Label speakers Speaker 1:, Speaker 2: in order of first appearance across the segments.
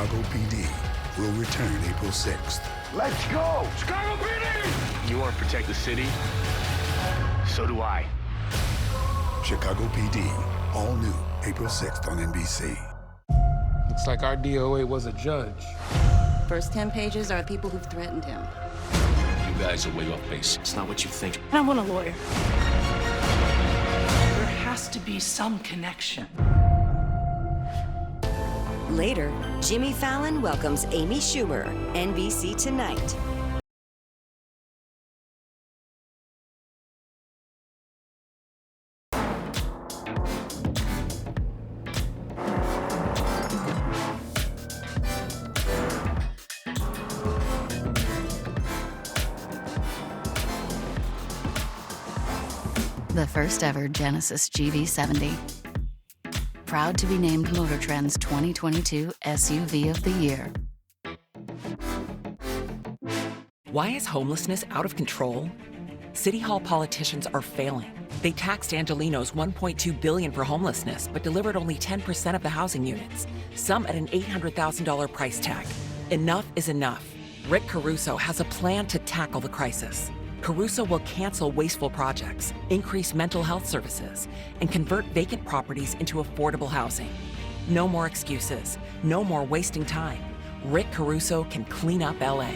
Speaker 1: Chicago PD will return April 6th.
Speaker 2: Let's go! Chicago PD!
Speaker 3: You want to protect the city? So do I.
Speaker 1: Chicago PD, all new, April 6th on NBC.
Speaker 4: Looks like our DOA was a judge.
Speaker 5: First 10 pages are people who've threatened him.
Speaker 6: You guys are way off base.
Speaker 7: It's not what you think.
Speaker 5: I want a lawyer.
Speaker 8: There has to be some connection.
Speaker 9: Later, Jimmy Fallon welcomes Amy Schumer, NBC Tonight.
Speaker 10: The first ever Genesis GV70. Proud to be named Motor Trend's 2022 SUV of the Year.
Speaker 11: Why is homelessness out of control? City Hall politicians are failing. They taxed Angelenos $1.2 billion for homelessness, but delivered only 10% of the housing units, some at an $800,000 price tag. Enough is enough. Rick Caruso has a plan to tackle the crisis. Caruso will cancel wasteful projects, increase mental health services, and convert vacant properties into affordable housing. No more excuses. No more wasting time. Rick Caruso can clean up LA.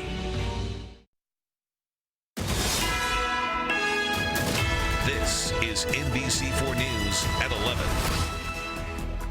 Speaker 6: This is NBC4 News at 11.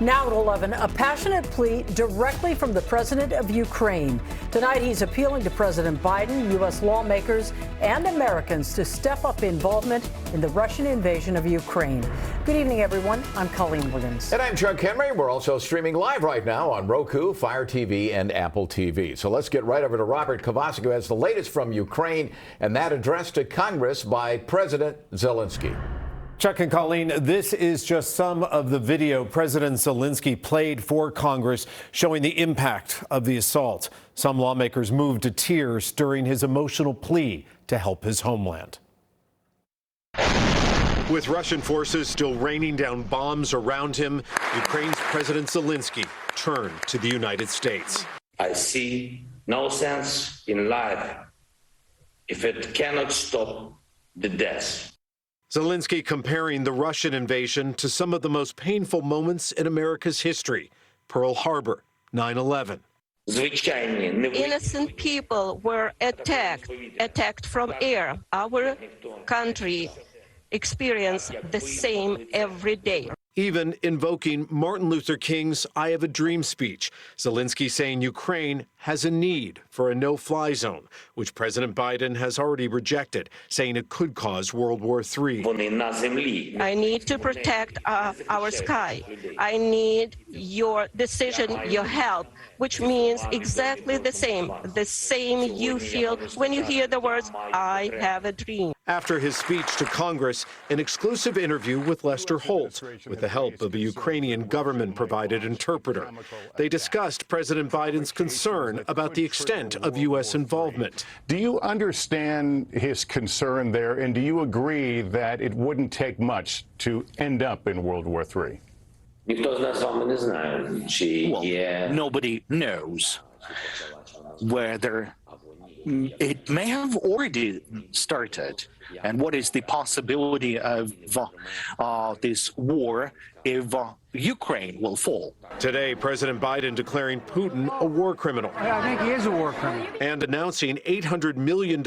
Speaker 12: Now at 11, a passionate plea directly from the president of Ukraine. Tonight, he's appealing to President Biden, U.S. lawmakers, and Americans to step up involvement in the Russian invasion of Ukraine. Good evening, everyone. I'm Colleen Williams.
Speaker 13: And I'm Chuck Henry. We're also streaming live right now on Roku, Fire TV, and Apple TV. So let's get right over to Robert Kovacic, who has the latest from Ukraine, and that address to Congress by President Zelensky.
Speaker 14: Chuck and Colleen, this is just some of the video President Zelensky played for Congress showing the impact of the assault. Some lawmakers moved to tears during his emotional plea to help his homeland.
Speaker 15: With Russian forces still raining down bombs around him, Ukraine's President Zelensky turned to the United States.
Speaker 16: I see no sense in life if it cannot stop the death.
Speaker 15: Zelensky comparing the Russian invasion to some of the most painful moments in America's history. Pearl Harbor, 9/11.
Speaker 17: Innocent people were attacked from air. Our country experiences the same every day.
Speaker 15: Even invoking Martin Luther King's I Have a Dream speech. Zelensky saying Ukraine has a need for a no-fly zone, which President Biden has already rejected, saying it could cause World War III.
Speaker 17: I need to protect our sky. I need your decision, your help, which means exactly the same you feel when you hear the words, I have a dream.
Speaker 15: After his speech to Congress, an exclusive interview with Lester Holt, with the help of a Ukrainian government-provided interpreter. They discussed President Biden's concern about the extent of U.S. involvement.
Speaker 18: Do you understand his concern there, and do you agree that it wouldn't take much to end up in World War III?
Speaker 7: Well, nobody knows whether it may have already started, and what is the possibility of this war if Ukraine will fall.
Speaker 15: Today, President Biden declaring Putin a war criminal.
Speaker 4: I think he is a war criminal.
Speaker 15: And announcing $800 million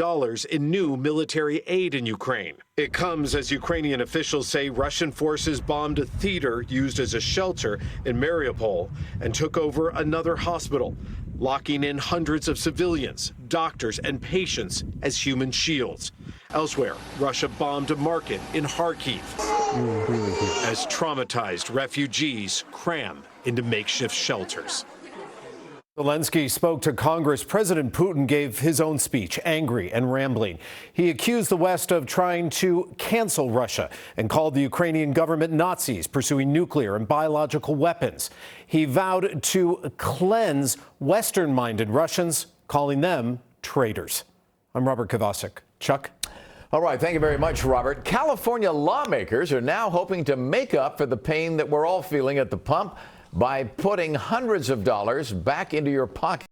Speaker 15: in new military aid in Ukraine. It comes as Ukrainian officials say Russian forces bombed a theater used as a shelter in Mariupol and took over another hospital, locking in hundreds of civilians, doctors, and patients as human shields. Elsewhere, Russia bombed a market in Kharkiv as traumatized refugees cram into makeshift shelters.
Speaker 14: Zelensky spoke to Congress. President Putin gave his own speech, angry and rambling. He accused the West of trying to cancel Russia and called the Ukrainian government Nazis pursuing nuclear and biological weapons. He vowed to cleanse Western-minded Russians, calling them traitors. I'm Robert Kovacic. Chuck?
Speaker 13: All right, thank you very much, Robert. California lawmakers are now hoping to make up for the pain that we're all feeling at the pump by putting hundreds of dollars back into your pocket.